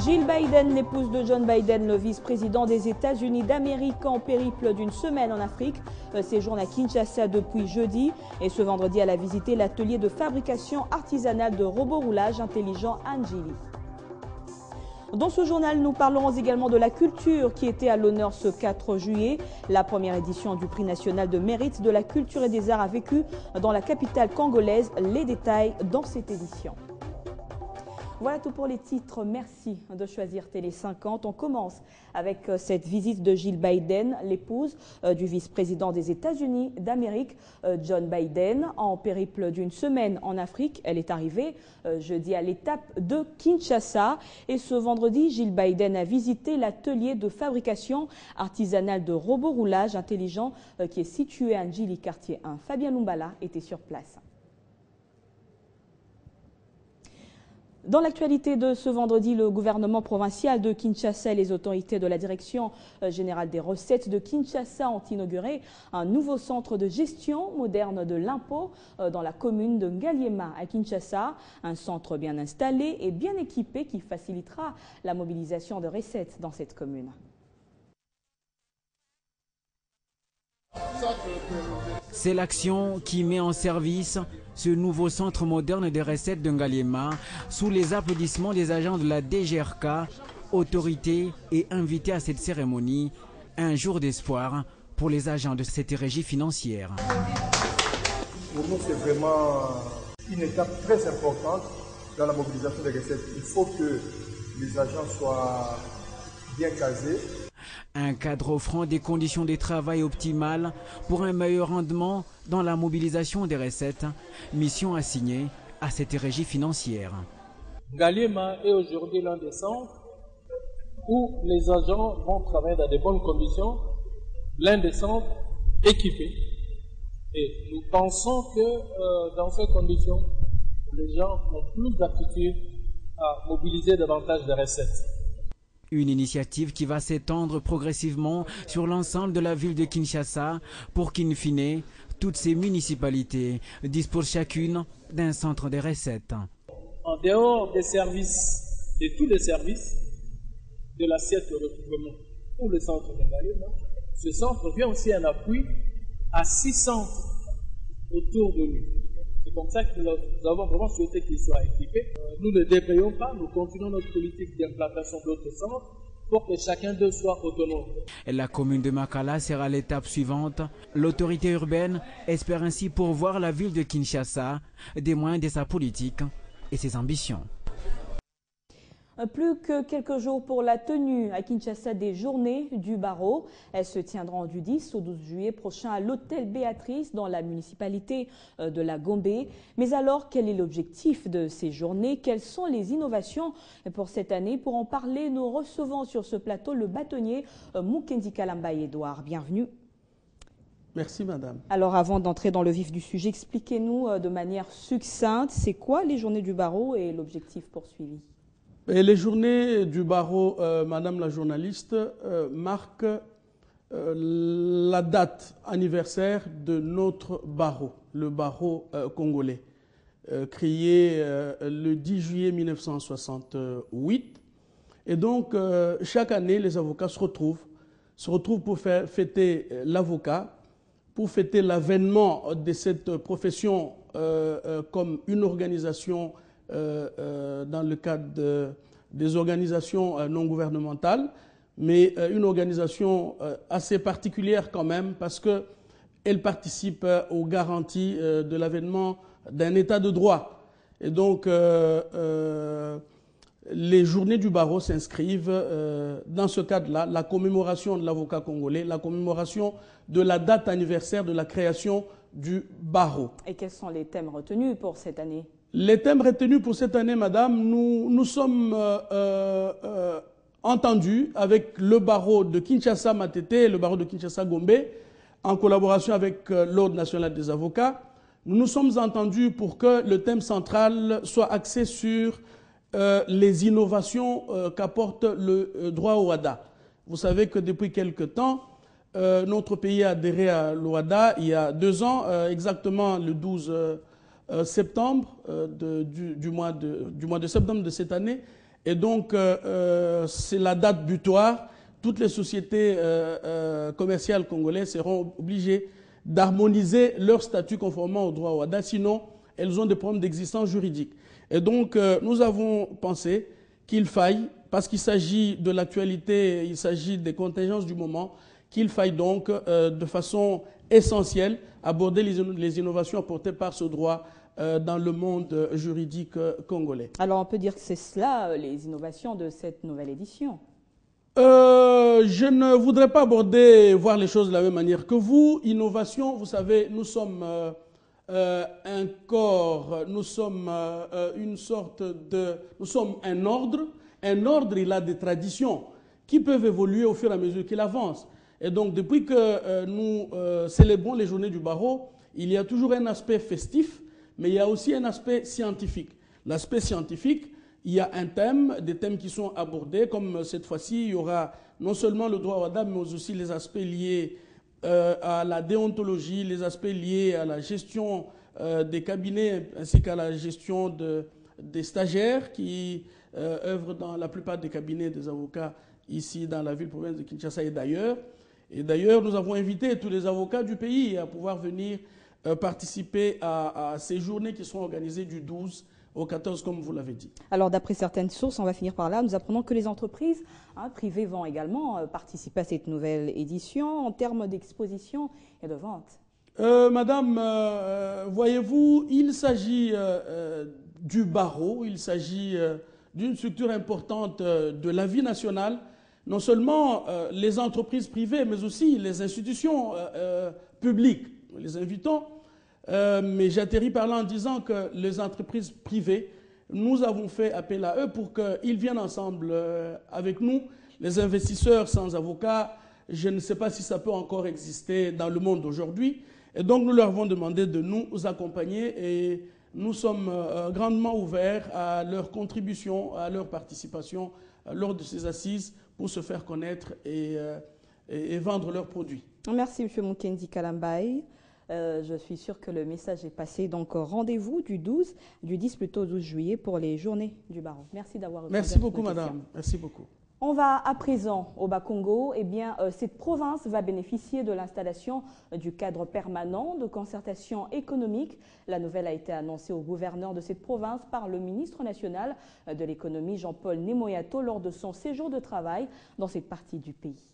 Jill Biden, l'épouse de John Biden, le vice-président des États-Unis d'Amérique, en périple d'une semaine en Afrique, séjourne à Kinshasa depuis jeudi et ce vendredi elle a visité l'atelier de fabrication artisanale de robots roulage intelligents Anjili. Dans ce journal, nous parlons également de la culture qui était à l'honneur ce 4 juillet. La première édition du prix national de mérite de la culture et des arts a vécu dans la capitale congolaise. Les détails dans cette édition. Voilà tout pour les titres. Merci de choisir Télé 50. On commence avec cette visite de Jill Biden, l'épouse du vice-président des États-Unis d'Amérique, John Biden, en périple d'une semaine en Afrique. Elle est arrivée jeudi à l'étape de Kinshasa. Et ce vendredi, Jill Biden a visité l'atelier de fabrication artisanale de robots roulage intelligents qui est situé à Njili, quartier 1. Fabien Lumbala était sur place. Dans l'actualité de ce vendredi, le gouvernement provincial de Kinshasa et les autorités de la Direction générale des recettes de Kinshasa ont inauguré un nouveau centre de gestion moderne de l'impôt dans la commune de Ngaliema à Kinshasa. Un centre bien installé et bien équipé qui facilitera la mobilisation de recettes dans cette commune. C'est l'action qui met en service ce nouveau centre moderne des recettes de Ngaliema sous les applaudissements des agents de la DGRK, autorités et invités à cette cérémonie. Un jour d'espoir pour les agents de cette régie financière. Pour nous, c'est vraiment une étape très importante dans la mobilisation des recettes. Il faut que les agents soient bien casés. Un cadre offrant des conditions de travail optimales pour un meilleur rendement dans la mobilisation des recettes. Mission assignée à cette régie financière. Ngaliema est aujourd'hui l'un des centres où les agents vont travailler dans de bonnes conditions, l'un des centres équipés. Et nous pensons que dans ces conditions, les gens ont plus d'aptitude à mobiliser davantage de recettes. Une initiative qui va s'étendre progressivement sur l'ensemble de la ville de Kinshasa pour qu'in fine, toutes ces municipalités disposent chacune d'un centre de recettes. En dehors des services, de tous les services de l'assiette de recouvrement pour le centre de Ngaliema, ce centre vient aussi en appui à 6 centres autour de nous. C'est comme ça que nous avons vraiment souhaité qu'ils soient équipés. Nous ne débrayons pas, nous continuons notre politique d'implantation d'autres centres pour que chacun d'eux soit autonome. La commune de Makala sera l'étape suivante. L'autorité urbaine espère ainsi pourvoir la ville de Kinshasa des moyens de sa politique et ses ambitions. Plus que quelques jours pour la tenue à Kinshasa des journées du barreau. Elles se tiendront du 10 au 12 juillet prochain à l'hôtel Béatrice dans la municipalité de la Gombe. Mais alors, quel est l'objectif de ces journées? Quelles sont les innovations pour cette année? Pour en parler, nous recevons sur ce plateau le bâtonnier Mukendi Kalamba-Edouard. Bienvenue. Merci madame. Alors avant d'entrer dans le vif du sujet, expliquez-nous de manière succincte, c'est quoi les journées du barreau et l'objectif poursuivi? Et les journées du barreau, madame la journaliste, marquent la date anniversaire de notre barreau, le barreau congolais, créé le 10 juillet 1968. Et donc, chaque année, les avocats se retrouvent pour faire fêter l'avocat, pour fêter l'avènement de cette profession comme une organisation dans le cadre des organisations non gouvernementales, mais une organisation assez particulière quand même parce qu'elle participe aux garanties de l'avènement d'un état de droit. Et donc, les journées du barreau s'inscrivent dans ce cadre-là, la commémoration de l'avocat congolais, la commémoration de la date anniversaire de la création du barreau. Et quels sont les thèmes retenus pour cette année? Les thèmes retenus pour cette année, madame, nous sommes entendus avec le barreau de Kinshasa-Matete et le barreau de Kinshasa-Gombe, en collaboration avec l'Ordre national des avocats. Nous nous sommes entendus pour que le thème central soit axé sur les innovations qu'apporte le droit au WADA. Vous savez que depuis quelque temps, notre pays a adhéré à l'OADA il y a 2 ans, exactement le 12 septembre, du mois de septembre de cette année. Et donc, c'est la date butoir. Toutes les sociétés commerciales congolaises seront obligées d'harmoniser leur statut conformément au droit OHADA, sinon elles ont des problèmes d'existence juridique. Et donc, nous avons pensé qu'il faille, parce qu'il s'agit de l'actualité, il s'agit des contingences du moment, qu'il faille donc, de façon essentielle, aborder les innovations apportées par ce droit dans le monde juridique congolais. Alors, on peut dire que c'est cela, les innovations de cette nouvelle édition. Je ne voudrais pas voir les choses de la même manière que vous. Innovation, vous savez, nous sommes un corps, nous sommes une sorte de... Nous sommes un ordre. Un ordre, il a des traditions qui peuvent évoluer au fur et à mesure qu'il avance. Et donc, depuis que nous célébrons les journées du barreau, il y a toujours un aspect festif, mais il y a aussi un aspect scientifique. L'aspect scientifique, il y a un thème, des thèmes qui sont abordés, comme cette fois-ci, il y aura non seulement le droit OHADA, mais aussi les aspects liés à la déontologie, les aspects liés à la gestion des cabinets, ainsi qu'à la gestion des stagiaires qui œuvrent dans la plupart des cabinets des avocats ici dans la ville-province de Kinshasa et d'ailleurs. Et d'ailleurs, nous avons invité tous les avocats du pays à pouvoir venir participer à ces journées qui seront organisées du 12 au 14, comme vous l'avez dit. Alors, d'après certaines sources, on va finir par là, nous apprenons que les entreprises privées vont également participer à cette nouvelle édition en termes d'exposition et de vente. Madame, voyez-vous, il s'agit du barreau, il s'agit d'une structure importante de la vie nationale, non seulement les entreprises privées, mais aussi les institutions publiques. Nous les invitons. Mais j'atterris par là en disant que les entreprises privées, nous avons fait appel à eux pour qu'ils viennent ensemble avec nous. Les investisseurs sans avocats, je ne sais pas si ça peut encore exister dans le monde aujourd'hui. Et donc nous leur avons demandé de nous accompagner et nous sommes grandement ouverts à leur contribution, à leur participation lors de ces assises pour se faire connaître et vendre leurs produits. Merci M. Mukendi Kalambaye. Je suis sûre que le message est passé. Donc, rendez-vous du 10 plutôt 12 juillet pour les journées du barreau. Merci d'avoir répondu. Merci beaucoup, madame. Merci beaucoup. On va à présent au Bas-Congo. Eh bien, cette province va bénéficier de l'installation du cadre permanent de concertation économique. La nouvelle a été annoncée au gouverneur de cette province par le ministre national de l'économie, Jean-Paul Nemoyato, lors de son séjour de travail dans cette partie du pays.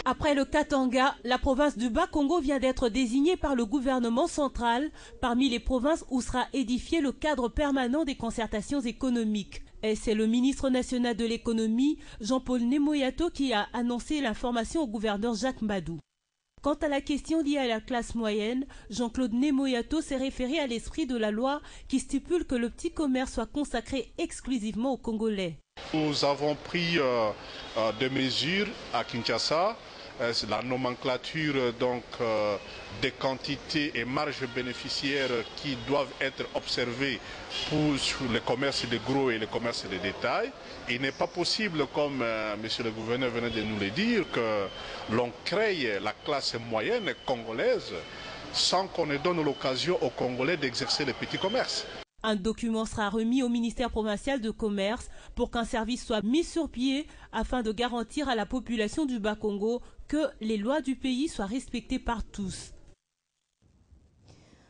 Après le Katanga, la province du Bas-Congo vient d'être désignée par le gouvernement central parmi les provinces où sera édifié le cadre permanent des concertations économiques. Et c'est le ministre national de l'économie, Jean-Paul Nemoyato, qui a annoncé l'information au gouverneur Jacques Mbadou. Quant à la question liée à la classe moyenne, Jean-Claude Nemoyato s'est référé à l'esprit de la loi qui stipule que le petit commerce soit consacré exclusivement aux Congolais. Nous avons pris des mesures à Kinshasa. La nomenclature donc, des quantités et marges bénéficiaires qui doivent être observées pour le commerce de gros et le commerce de détail. Il n'est pas possible, comme monsieur le gouverneur venait de nous le dire, que l'on crée la classe moyenne congolaise sans qu'on ne donne l'occasion aux Congolais d'exercer le petit commerce. Un document sera remis au ministère provincial de commerce pour qu'un service soit mis sur pied afin de garantir à la population du Bas-Congo que les lois du pays soient respectées par tous.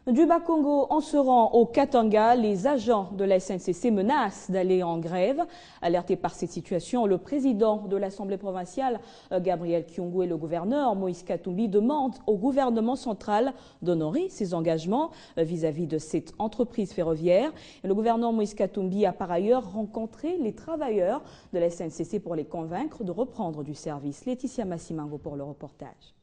Du Bas-Congo, on se rend au Katanga. Les agents de la SNCC menacent d'aller en grève. Alerté par cette situation, le président de l'Assemblée provinciale, Gabriel Kyungu, et le gouverneur Moïse Katumbi demandent au gouvernement central d'honorer ses engagements vis-à-vis de cette entreprise ferroviaire. Et le gouverneur Moïse Katumbi a par ailleurs rencontré les travailleurs de la SNCC pour les convaincre de reprendre du service. Laetitia Massimango pour le reportage.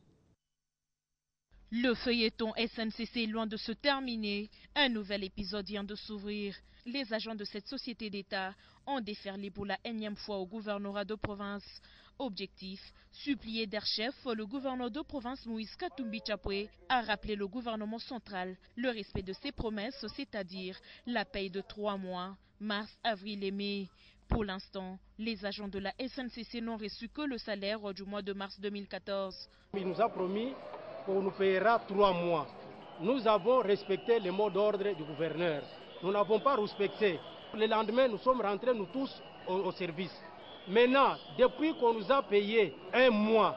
Le feuilleton SNCC est loin de se terminer. Un nouvel épisode vient de s'ouvrir. Les agents de cette société d'État ont déferlé pour la énième fois au gouvernorat de province. Objectif, supplier d'air chef, le gouverneur de province Moïse Katumbi Chapwe a rappelé le gouvernement central le respect de ses promesses, c'est-à-dire la paye de 3 mois, mars, avril et mai. Pour l'instant, les agents de la SNCC n'ont reçu que le salaire du mois de mars 2014. Il nous a promis qu'on nous paiera 3 mois. Nous avons respecté les mots d'ordre du gouverneur. Nous n'avons pas respecté. le lendemain, nous sommes rentrés, nous tous, au service. Maintenant, depuis qu'on nous a payé un mois,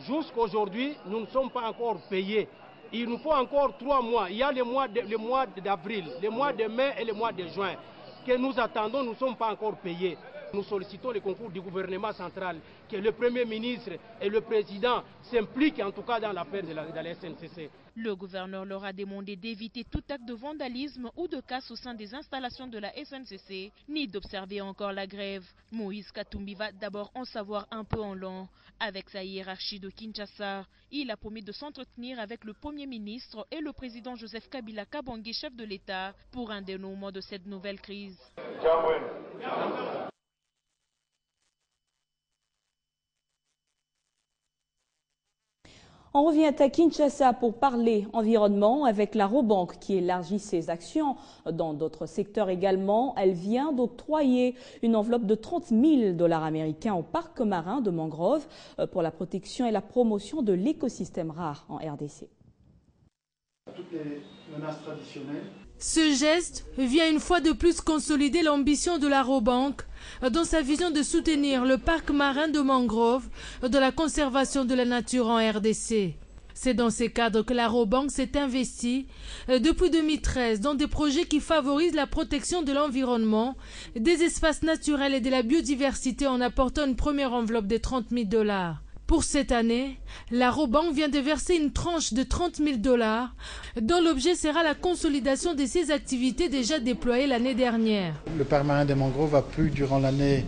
jusqu'aujourd'hui, nous ne sommes pas encore payés. Il nous faut encore 3 mois. Il y a le mois d'avril, le mois de mai et le mois de juin que nous attendons, nous ne sommes pas encore payés. Nous sollicitons le concours du gouvernement central, que le Premier ministre et le Président s'impliquent en tout cas dans l'affaire de la SNCC. Le gouverneur leur a demandé d'éviter tout acte de vandalisme ou de casse au sein des installations de la SNCC, ni d'observer encore la grève. Moïse Katumbi va d'abord en savoir un peu en long. Avec sa hiérarchie de Kinshasa, il a promis de s'entretenir avec le Premier ministre et le président Joseph Kabila Kabange, chef de l'État, pour un dénouement de cette nouvelle crise. On revient à Kinshasa pour parler environnement avec la Robank qui élargit ses actions dans d'autres secteurs également. Elle vient d'octroyer une enveloppe de 30 000 $ américains au parc marin de mangrove pour la protection et la promotion de l'écosystème rare en RDC. Toutes les menaces traditionnelles. Ce geste vient une fois de plus consolider l'ambition de la Robank dans sa vision de soutenir le parc marin de mangrove dans la conservation de la nature en RDC. C'est dans ces cadres que la Robank s'est investie depuis 2013 dans des projets qui favorisent la protection de l'environnement, des espaces naturels et de la biodiversité en apportant une première enveloppe de 30 000 $. Pour cette année, la Robank vient de verser une tranche de 30 000 $, dont l'objet sera la consolidation de ses activités déjà déployées l'année dernière. Le parc marin des mangroves a pu, durant l'année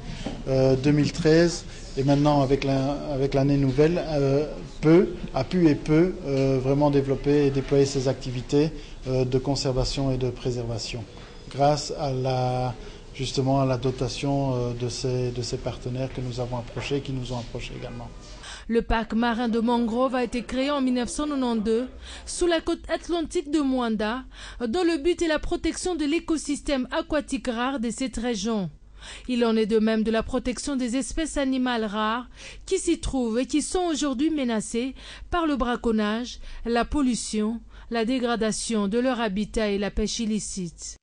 2013, et maintenant avec l'année nouvelle, a pu vraiment développer et déployer ses activités de conservation et de préservation, grâce à justement à la dotation de ces partenaires que nous avons approchés, qui nous ont approchés également. Le parc marin de mangrove a été créé en 1992 sous la côte atlantique de Mwanda, dont le but est la protection de l'écosystème aquatique rare de cette région. Il en est de même de la protection des espèces animales rares qui s'y trouvent et qui sont aujourd'hui menacées par le braconnage, la pollution, la dégradation de leur habitat et la pêche illicite.